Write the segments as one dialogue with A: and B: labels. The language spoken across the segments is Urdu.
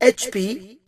A: HP,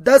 A: 10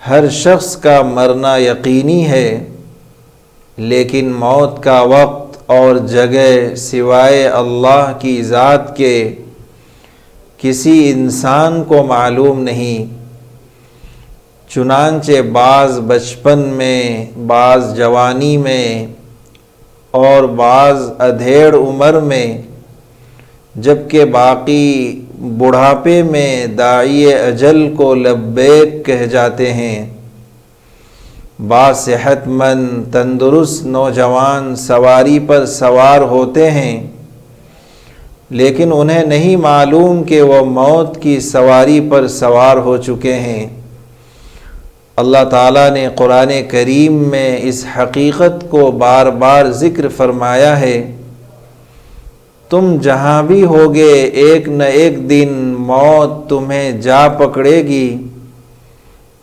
B: ہر شخص کا مرنا یقینی ہے، لیکن موت کا وقت اور جگہ سوائے اللہ کی ذات کے کسی انسان کو معلوم نہیں۔ چنانچہ بعض بچپن میں، بعض جوانی میں اور بعض ادھیڑ عمر میں، جبکہ باقی بڑھاپے میں داعی اجل کو لبیک کہہ جاتے ہیں۔ بعض صحت مند تندرست نوجوان سواری پر سوار ہوتے ہیں، لیکن انہیں نہیں معلوم کہ وہ موت کی سواری پر سوار ہو چکے ہیں۔ اللہ تعالیٰ نے قرآن کریم میں اس حقیقت کو بار بار ذکر فرمایا ہے، تم جہاں بھی ہوگے ایک نہ ایک دن موت تمہیں جا پکڑے گی،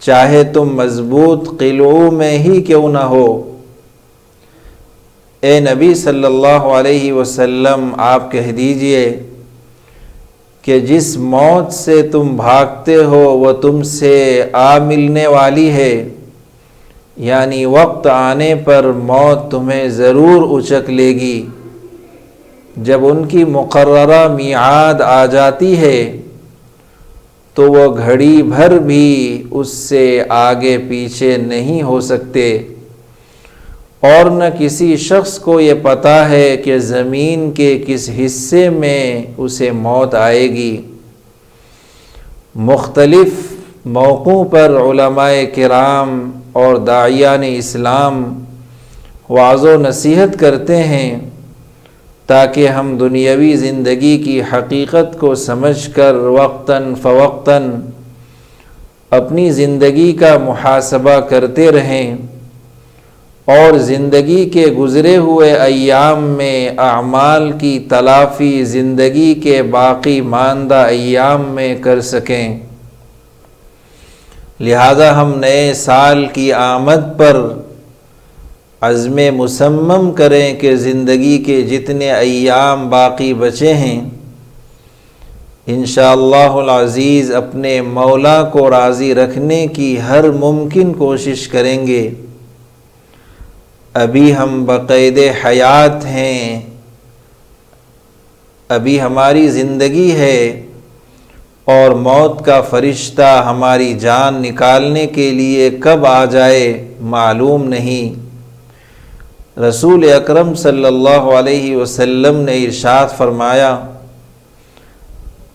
B: چاہے تم مضبوط قلعوں میں ہی کیوں نہ ہو۔ اے نبی صلی اللہ علیہ وسلم، آپ کہہ دیجئے کہ جس موت سے تم بھاگتے ہو وہ تم سے آ ملنے والی ہے، یعنی وقت آنے پر موت تمہیں ضرور اچک لے گی۔ جب ان کی مقررہ میعاد آ جاتی ہے تو وہ گھڑی بھر بھی اس سے آگے پیچھے نہیں ہو سکتے، اور نہ کسی شخص کو یہ پتہ ہے کہ زمین کے کس حصے میں اسے موت آئے گی۔ مختلف موقعوں پر علماء کرام اور داعیان اسلام وعظ و نصیحت کرتے ہیں تاکہ ہم دنیاوی زندگی کی حقیقت کو سمجھ کر وقتاً فوقتاً اپنی زندگی کا محاسبہ کرتے رہیں، اور زندگی کے گزرے ہوئے ایام میں اعمال کی تلافی زندگی کے باقی ماندہ ایام میں کر سکیں۔ لہذا ہم نئے سال کی آمد پر عزم مصمم کریں کہ زندگی کے جتنے ایام باقی بچے ہیں انشاءاللہ العزیز اپنے مولا کو راضی رکھنے کی ہر ممکن کوشش کریں گے۔ ابھی ہم بقید حیات ہیں، ابھی ہماری زندگی ہے، اور موت کا فرشتہ ہماری جان نکالنے کے لیے کب آ جائے معلوم نہیں۔ رسول اکرم صلی اللہ علیہ وسلم نے ارشاد فرمایا،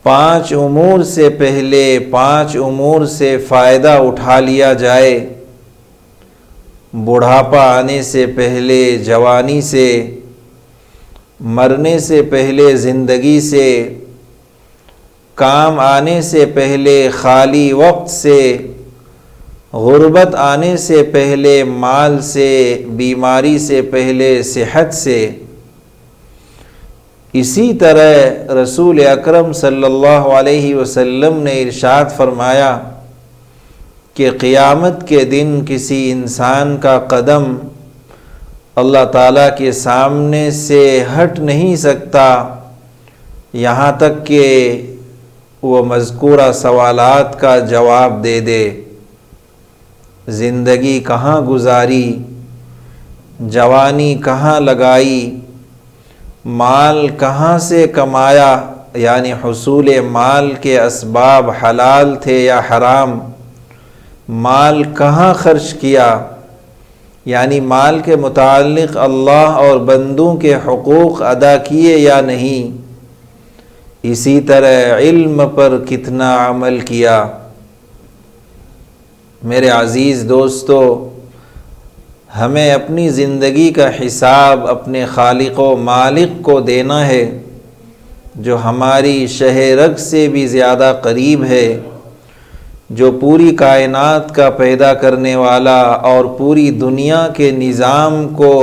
B: 5 امور سے پہلے 5 امور سے فائدہ اٹھا لیا جائے، بڑھاپا آنے سے پہلے جوانی سے، مرنے سے پہلے زندگی سے، کام آنے سے پہلے خالی وقت سے، غربت آنے سے پہلے مال سے، بیماری سے پہلے صحت سے۔ اسی طرح رسول اکرم صلی اللہ علیہ وسلم نے ارشاد فرمایا کہ قیامت کے دن کسی انسان کا قدم اللہ تعالیٰ کے سامنے سے ہٹ نہیں سکتا یہاں تک کہ وہ مذکورہ سوالات کا جواب دے دے۔ زندگی کہاں گزاری، جوانی کہاں لگائی، مال کہاں سے کمایا، یعنی حصول مال کے اسباب حلال تھے یا حرام، مال کہاں خرچ کیا، یعنی مال کے متعلق اللہ اور بندوں کے حقوق ادا کیے یا نہیں، اسی طرح علم پر کتنا عمل کیا۔ میرے عزیز دوستو، ہمیں اپنی زندگی کا حساب اپنے خالق و مالک کو دینا ہے، جو ہماری شہ رگ سے بھی زیادہ قریب ہے، جو پوری کائنات کا پیدا کرنے والا اور پوری دنیا کے نظام کو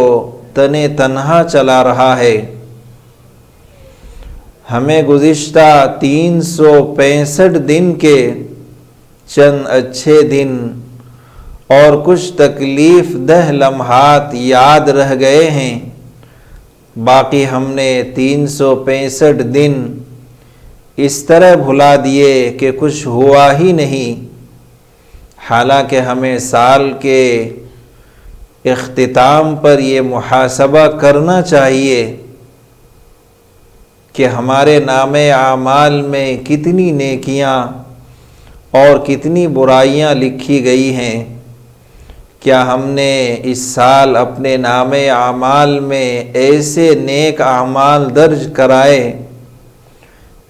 B: تنے تنہا چلا رہا ہے۔ ہمیں گزشتہ 365 دن کے چند اچھے دن اور کچھ تکلیف دہ لمحات یاد رہ گئے ہیں، باقی ہم نے 365 دن اس طرح بھلا دیے کہ کچھ ہوا ہی نہیں۔ حالانکہ ہمیں سال کے اختتام پر یہ محاسبہ کرنا چاہیے کہ ہمارے نامے اعمال میں کتنی نیکیاں اور کتنی برائیاں لکھی گئی ہیں۔ کیا ہم نے اس سال اپنے نامے اعمال میں ایسے نیک اعمال درج کرائے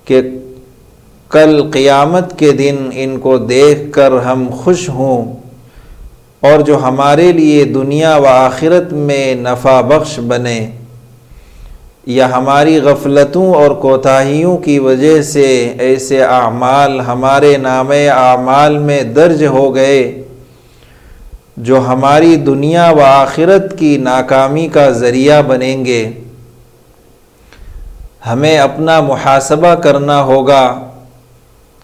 B: کہ کل قیامت کے دن ان کو دیکھ کر ہم خوش ہوں اور جو ہمارے لیے دنیا و آخرت میں نفع بخش بنے؟ یا ہماری غفلتوں اور کوتاہیوں کی وجہ سے ایسے اعمال ہمارے نامے اعمال میں درج ہو گئے جو ہماری دنیا و آخرت کی ناکامی کا ذریعہ بنیں گے؟ ہمیں اپنا محاسبہ کرنا ہوگا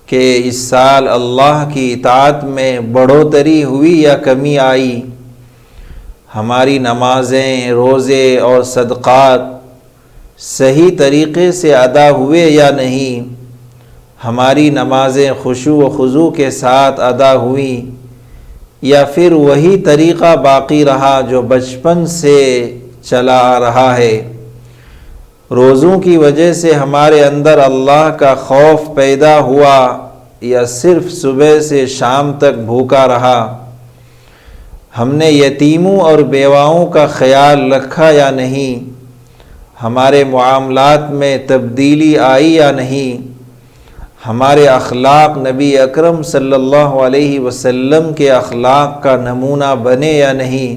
B: کہ اس سال اللہ کی اطاعت میں بڑھوتری ہوئی یا کمی آئی، ہماری نمازیں، روزے اور صدقات صحیح طریقے سے ادا ہوئے یا نہیں، ہماری نمازیں خشوع و خضوع کے ساتھ ادا ہوئیں یا پھر وہی طریقہ باقی رہا جو بچپن سے چلا آ رہا ہے۔ روزوں کی وجہ سے ہمارے اندر اللہ کا خوف پیدا ہوا یا صرف صبح سے شام تک بھوکا رہا؟ ہم نے یتیموں اور بیواؤں کا خیال رکھا یا نہیں؟ ہمارے معاملات میں تبدیلی آئی یا نہیں؟ ہمارے اخلاق نبی اکرم صلی اللہ علیہ وسلم کے اخلاق کا نمونہ بنے یا نہیں؟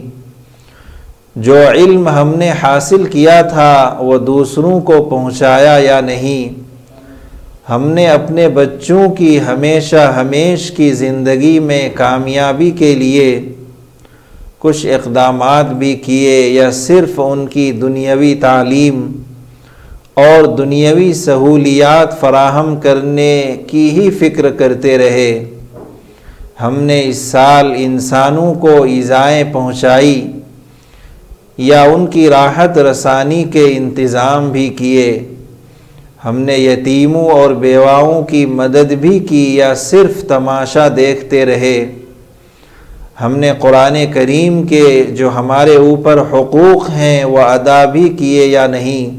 B: جو علم ہم نے حاصل کیا تھا وہ دوسروں کو پہنچایا یا نہیں؟ ہم نے اپنے بچوں کی ہمیش کی زندگی میں کامیابی کے لیے کچھ اقدامات بھی کیے یا صرف ان کی دنیاوی تعلیم اور دنیاوی سہولیات فراہم کرنے کی ہی فکر کرتے رہے؟ ہم نے اس سال انسانوں کو ایذائیں پہنچائی یا ان کی راحت رسانی کے انتظام بھی کیے؟ ہم نے یتیموں اور بیواؤں کی مدد بھی کی یا صرف تماشا دیکھتے رہے؟ ہم نے قرآن کریم کے جو ہمارے اوپر حقوق ہیں وہ ادا بھی کیے یا نہیں؟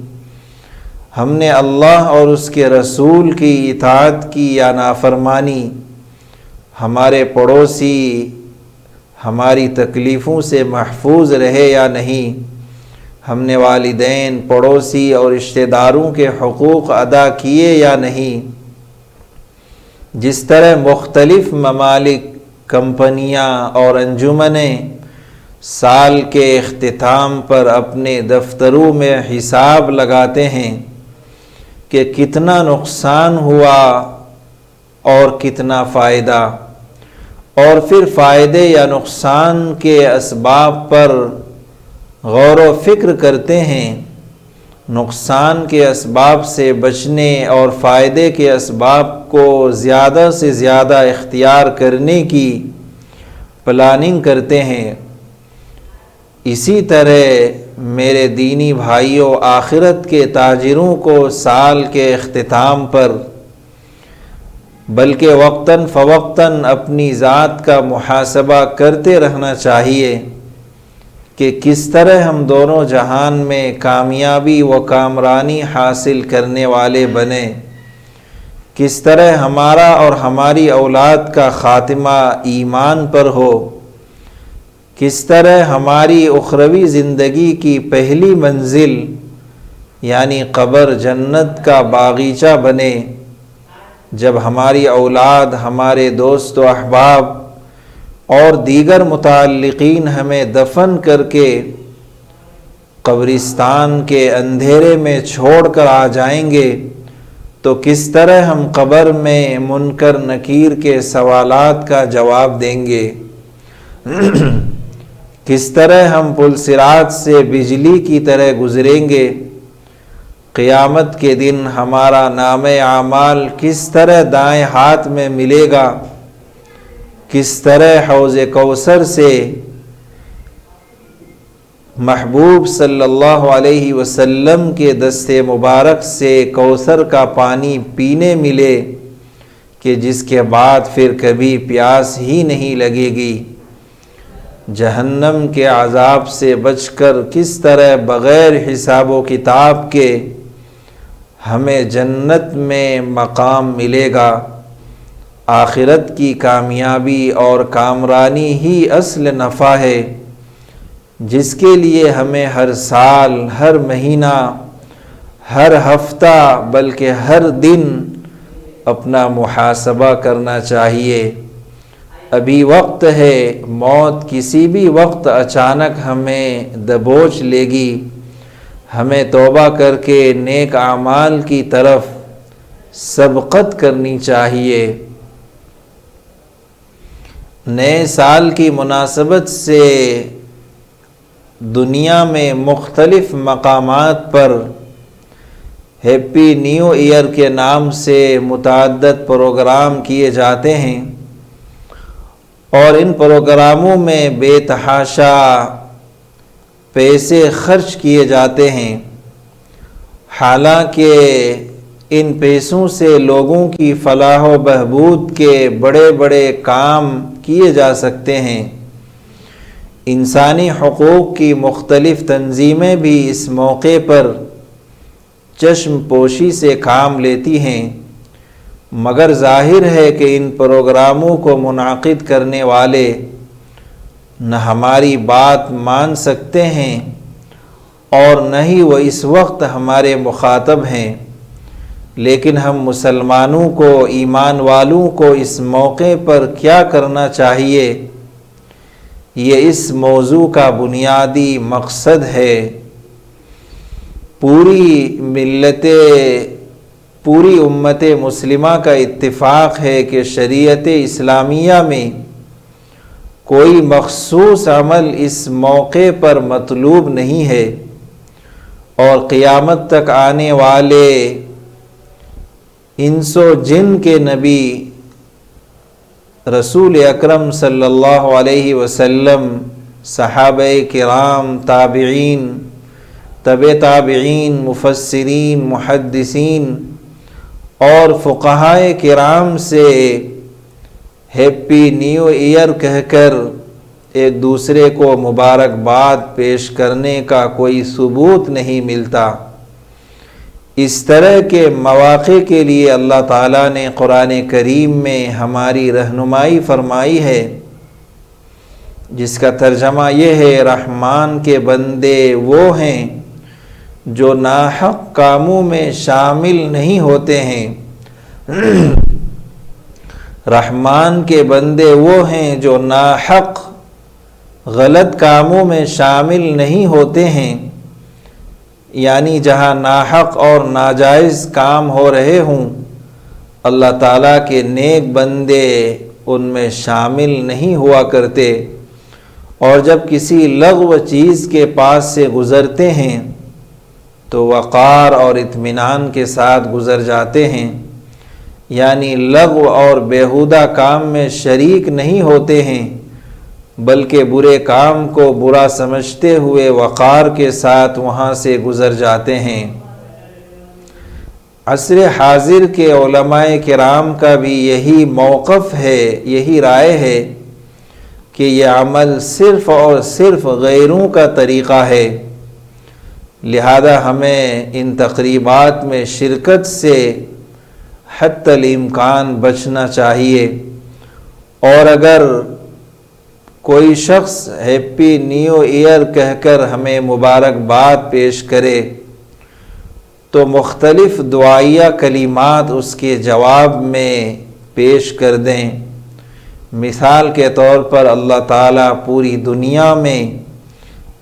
B: ہم نے اللہ اور اس کے رسول کی اطاعت کی یا نافرمانی؟ ہمارے پڑوسی ہماری تکلیفوں سے محفوظ رہے یا نہیں؟ ہم نے والدین، پڑوسی اور رشتہ داروں کے حقوق ادا کیے یا نہیں؟ جس طرح مختلف ممالک، کمپنیاں اور انجمنیں سال کے اختتام پر اپنے دفتروں میں حساب لگاتے ہیں کہ کتنا نقصان ہوا اور کتنا فائدہ، اور پھر فائدے یا نقصان کے اسباب پر غور و فکر کرتے ہیں، نقصان کے اسباب سے بچنے اور فائدے کے اسباب کو زیادہ سے زیادہ اختیار کرنے کی پلاننگ کرتے ہیں۔ اسی طرح میرے دینی بھائیوں، آخرت کے تاجروں کو سال کے اختتام پر بلکہ وقتاً فوقتاً اپنی ذات کا محاسبہ کرتے رہنا چاہیے کہ کس طرح ہم دونوں جہان میں کامیابی و کامرانی حاصل کرنے والے بنے، کس طرح ہمارا اور ہماری اولاد کا خاتمہ ایمان پر ہو، کس طرح ہماری اخروی زندگی کی پہلی منزل یعنی قبر جنت کا باغیچہ بنے، جب ہماری اولاد، ہمارے دوست و احباب اور دیگر متعلقین ہمیں دفن کر کے قبرستان کے اندھیرے میں چھوڑ کر آ جائیں گے تو کس طرح ہم قبر میں منکر نکیر کے سوالات کا جواب دیں گے، کس طرح ہم پل صراط سے بجلی کی طرح گزریں گے، قیامت کے دن ہمارا نام اعمال کس طرح دائیں ہاتھ میں ملے گا، کس طرح حوض کوثر سے محبوب صلی اللہ علیہ وسلم کے دست مبارک سے کوثر کا پانی پینے ملے، کہ جس کے بعد پھر کبھی پیاس ہی نہیں لگے گی۔ جہنم کے عذاب سے بچ کر کس طرح بغیر حساب و کتاب کے ہمیں جنت میں مقام ملے گا۔ آخرت کی کامیابی اور کامرانی ہی اصل نفع ہے، جس کے لیے ہمیں ہر سال، ہر مہینہ، ہر ہفتہ، بلکہ ہر دن اپنا محاسبہ کرنا چاہیے۔ ابھی وقت ہے، موت کسی بھی وقت اچانک ہمیں دبوچ لے گی۔ ہمیں توبہ کر کے نیک اعمال کی طرف سبقت کرنی چاہیے۔ نئے سال کی مناسبت سے دنیا میں مختلف مقامات پر ہیپی نیو ایئر کے نام سے متعدد پروگرام کیے جاتے ہیں، اور ان پروگراموں میں بے تحاشا پیسے خرچ کیے جاتے ہیں۔ حالانکہ ان پیسوں سے لوگوں کی فلاح و بہبود کے بڑے بڑے کام کیے جا سکتے ہیں۔ انسانی حقوق کی مختلف تنظیمیں بھی اس موقع پر چشم پوشی سے کام لیتی ہیں، مگر ظاہر ہے کہ ان پروگراموں کو منعقد کرنے والے نہ ہماری بات مان سکتے ہیں اور نہ ہی وہ اس وقت ہمارے مخاطب ہیں۔ لیکن ہم مسلمانوں کو، ایمان والوں کو اس موقع پر کیا کرنا چاہیے، یہ اس موضوع کا بنیادی مقصد ہے۔ پوری امت مسلمہ کا اتفاق ہے کہ شریعت اسلامیہ میں کوئی مخصوص عمل اس موقع پر مطلوب نہیں ہے، اور قیامت تک آنے والے انس و جن کے نبی رسول اکرم صلی اللہ علیہ وسلم، صحابہ کرام، تابعین، تبع تابعین، مفسرین، محدثین اور فقہائے کرام سے ہیپی نیو ایئر کہہ کر ایک دوسرے کو مبارکباد پیش کرنے کا کوئی ثبوت نہیں ملتا۔ اس طرح کے مواقع کے لیے اللہ تعالیٰ نے قرآن کریم میں ہماری رہنمائی فرمائی ہے، جس کا ترجمہ یہ ہے: رحمان کے بندے وہ ہیں جو ناحق کاموں میں شامل نہیں ہوتے ہیں۔ رحمان کے بندے وہ ہیں جو ناحق غلط کاموں میں شامل نہیں ہوتے ہیں، یعنی جہاں ناحق اور ناجائز کام ہو رہے ہوں، اللہ تعالیٰ کے نیک بندے ان میں شامل نہیں ہوا کرتے، اور جب کسی لغو چیز کے پاس سے گزرتے ہیں تو وقار اور اطمینان کے ساتھ گزر جاتے ہیں، یعنی لغو اور بیہودہ کام میں شریک نہیں ہوتے ہیں، بلکہ برے کام کو برا سمجھتے ہوئے وقار کے ساتھ وہاں سے گزر جاتے ہیں۔ عصر حاضر کے علماء کرام کا بھی یہی موقف ہے، یہی رائے ہے کہ یہ عمل صرف اور صرف غیروں کا طریقہ ہے، لہذا ہمیں ان تقریبات میں شرکت سے حتی الامکان بچنا چاہیے، اور اگر کوئی شخص ہیپی نیو ایئر کہہ کر ہمیں مبارکباد پیش کرے تو مختلف دعائیہ کلمات اس کے جواب میں پیش کر دیں۔ مثال کے طور پر اللہ تعالیٰ پوری دنیا میں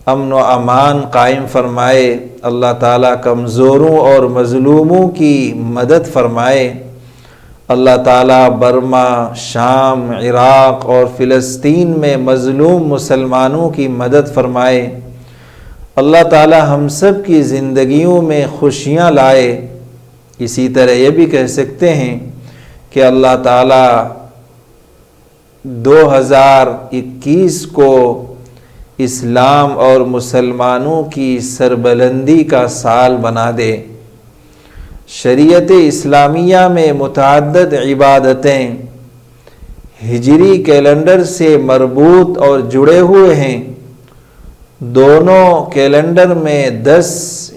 B: امن و امان قائم فرمائے، اللہ تعالیٰ کمزوروں اور مظلوموں کی مدد فرمائے، اللہ تعالیٰ برما، شام، عراق اور فلسطین میں مظلوم مسلمانوں کی مدد فرمائے، اللہ تعالیٰ ہم سب کی زندگیوں میں خوشیاں لائے۔ اسی طرح یہ بھی کہہ سکتے ہیں کہ اللہ تعالیٰ 2021 کو اسلام اور مسلمانوں کی سربلندی کا سال بنا دے۔ شریعت اسلامیہ میں متعدد عبادتیں ہجری کیلنڈر سے مربوط اور جڑے ہوئے ہیں۔ دونوں کیلنڈر میں 10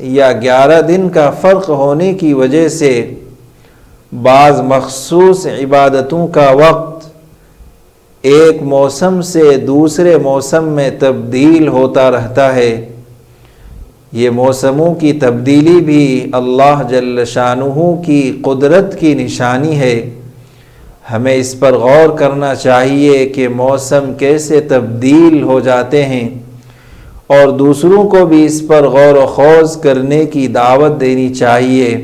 B: یا 11 دن کا فرق ہونے کی وجہ سے بعض مخصوص عبادتوں کا وقت ایک موسم سے دوسرے موسم میں تبدیل ہوتا رہتا ہے۔ یہ موسموں کی تبدیلی بھی اللہ جل شانہ کی قدرت کی نشانی ہے۔ ہمیں اس پر غور کرنا چاہیے کہ موسم کیسے تبدیل ہو جاتے ہیں، اور دوسروں کو بھی اس پر غور و خوض کرنے کی دعوت دینی چاہیے۔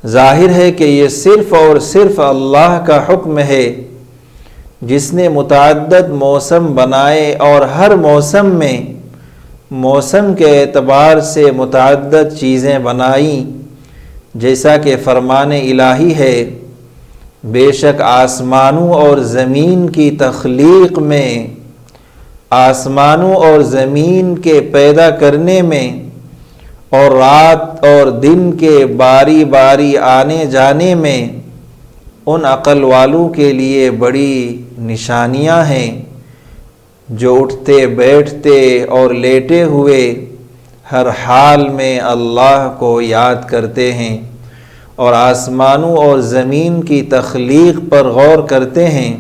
B: ظاہر ہے کہ یہ صرف اور صرف اللہ کا حکم ہے، جس نے متعدد موسم بنائے اور ہر موسم میں موسم کے اعتبار سے متعدد چیزیں بنائیں، جیسا کہ فرمان الہی ہے، بے شک آسمانوں اور زمین کی تخلیق میں، آسمانوں اور زمین کے پیدا کرنے میں، اور رات اور دن کے باری باری آنے جانے میں ان عقل والوں کے لیے بڑی نشانیاں ہیں جو اٹھتے بیٹھتے اور لیٹے ہوئے ہر حال میں اللہ کو یاد کرتے ہیں، اور آسمانوں اور زمین کی تخلیق پر غور کرتے ہیں،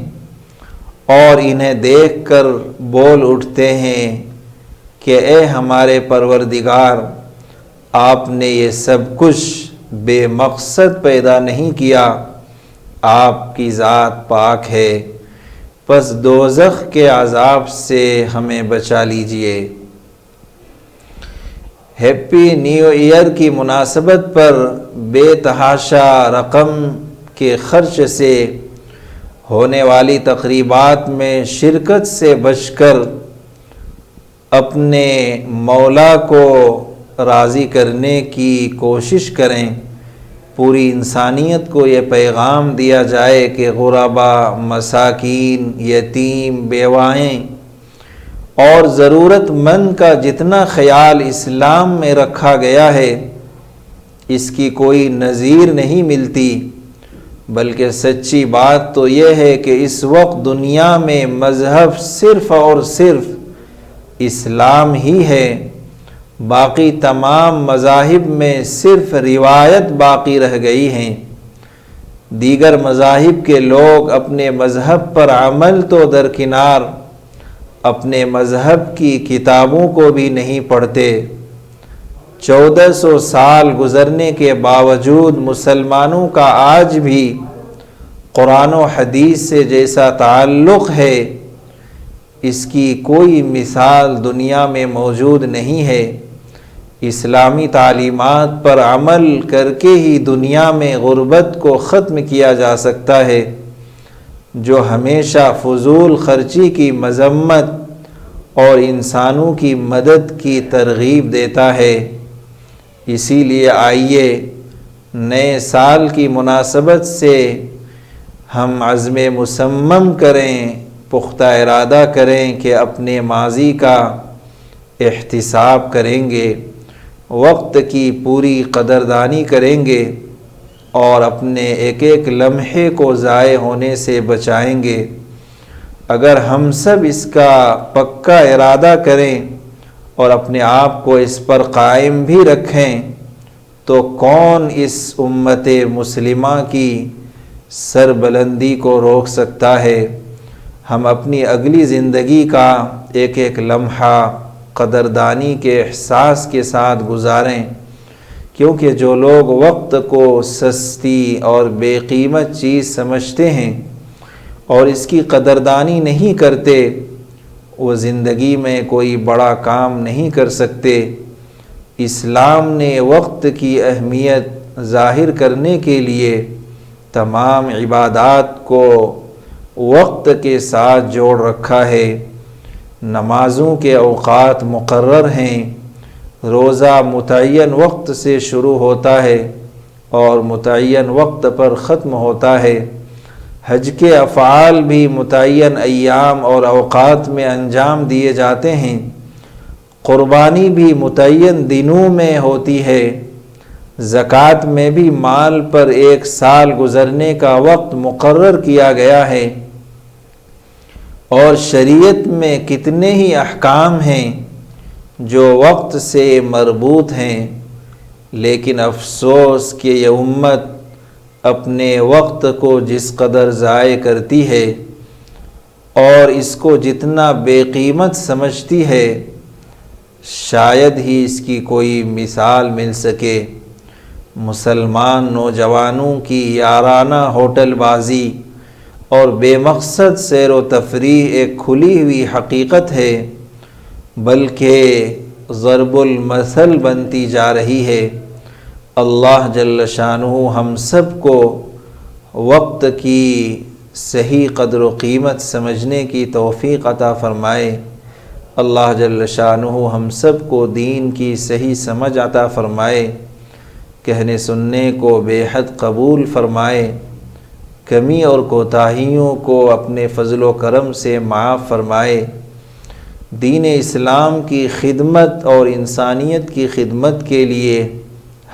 B: اور انہیں دیکھ کر بول اٹھتے ہیں کہ اے ہمارے پروردگار، آپ نے یہ سب کچھ بے مقصد پیدا نہیں کیا، آپ کی ذات پاک ہے، پس دوزخ کے عذاب سے ہمیں بچا لیجئے۔ ہیپی نیو ایئر کی مناسبت پر بے تحاشا رقم کے خرچ سے ہونے والی تقریبات میں شرکت سے بچ کر اپنے مولا کو راضی کرنے کی کوشش کریں۔ پوری انسانیت کو یہ پیغام دیا جائے کہ غربا، مساکین، یتیم، بیوائیں اور ضرورت مند کا جتنا خیال اسلام میں رکھا گیا ہے، اس کی کوئی نظیر نہیں ملتی۔ بلکہ سچی بات تو یہ ہے کہ اس وقت دنیا میں مذہب صرف اور صرف اسلام ہی ہے، باقی تمام مذاہب میں صرف روایت باقی رہ گئی ہیں۔ دیگر مذاہب کے لوگ اپنے مذہب پر عمل تو درکنار، اپنے مذہب کی کتابوں کو بھی نہیں پڑھتے۔ 1400 سال گزرنے کے باوجود مسلمانوں کا آج بھی قرآن و حدیث سے جیسا تعلق ہے، اس کی کوئی مثال دنیا میں موجود نہیں ہے۔ اسلامی تعلیمات پر عمل کر کے ہی دنیا میں غربت کو ختم کیا جا سکتا ہے، جو ہمیشہ فضول خرچی کی مذمت اور انسانوں کی مدد کی ترغیب دیتا ہے۔ اسی لیے آئیے نئے سال کی مناسبت سے ہم عزم مصمم کریں، پختہ ارادہ کریں کہ اپنے ماضی کا احتساب کریں گے، وقت کی پوری قدردانی کریں گے، اور اپنے ایک ایک لمحے کو ضائع ہونے سے بچائیں گے۔ اگر ہم سب اس کا پکا ارادہ کریں اور اپنے آپ کو اس پر قائم بھی رکھیں، تو کون اس امت مسلمہ کی سربلندی کو روک سکتا ہے؟ ہم اپنی اگلی زندگی کا ایک ایک لمحہ قدردانی کے احساس کے ساتھ گزاریں، کیونکہ جو لوگ وقت کو سستی اور بے قیمت چیز سمجھتے ہیں اور اس کی قدردانی نہیں کرتے، وہ زندگی میں کوئی بڑا کام نہیں کر سکتے۔ اسلام نے وقت کی اہمیت ظاہر کرنے کے لیے تمام عبادات کو وقت کے ساتھ جوڑ رکھا ہے۔ نمازوں کے اوقات مقرر ہیں، روزہ متعین وقت سے شروع ہوتا ہے اور متعین وقت پر ختم ہوتا ہے۔ حج کے افعال بھی متعین ایام اور اوقات میں انجام دیے جاتے ہیں۔ قربانی بھی متعین دنوں میں ہوتی ہے۔ زکوٰۃ میں بھی مال پر 1 سال گزرنے کا وقت مقرر کیا گیا ہے، اور شریعت میں کتنے ہی احکام ہیں جو وقت سے مربوط ہیں، لیکن افسوس کہ یہ امت اپنے وقت کو جس قدر ضائع کرتی ہے اور اس کو جتنا بے قیمت سمجھتی ہے، شاید ہی اس کی کوئی مثال مل سکے۔ مسلمان نوجوانوں کی یارانہ ہوٹل بازی اور بے مقصد سیر و تفریح ایک کھلی ہوئی حقیقت ہے، بلکہ ضرب المثل بنتی جا رہی ہے۔ اللہ جل شانہ ہم سب کو وقت کی صحیح قدر و قیمت سمجھنے کی توفیق عطا فرمائے۔ اللہ جل شانہ ہم سب کو دین کی صحیح سمجھ عطا فرمائے، کہنے سننے کو بے حد قبول فرمائے، کمی اور کوتاہیوں کو اپنے فضل و کرم سے معاف فرمائے۔ دین اسلام کی خدمت اور انسانیت کی خدمت کے لیے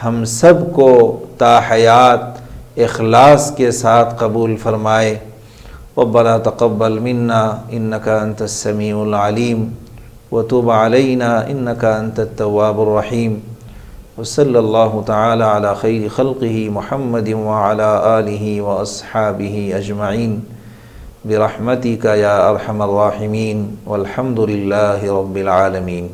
B: ہم سب کو تا حیات اخلاص کے ساتھ قبول فرمائے۔ ربنا تقبل منا انک انت السمیع العلیم وتب علینا انک انت التواب الرحیم، وصلی اللہ تعالی علی خیر خلقہ محمد وعلی آلہ واصحابہ اجمعین برحمتک یا ارحم الراحمین، والحمد للہ رب العالمین۔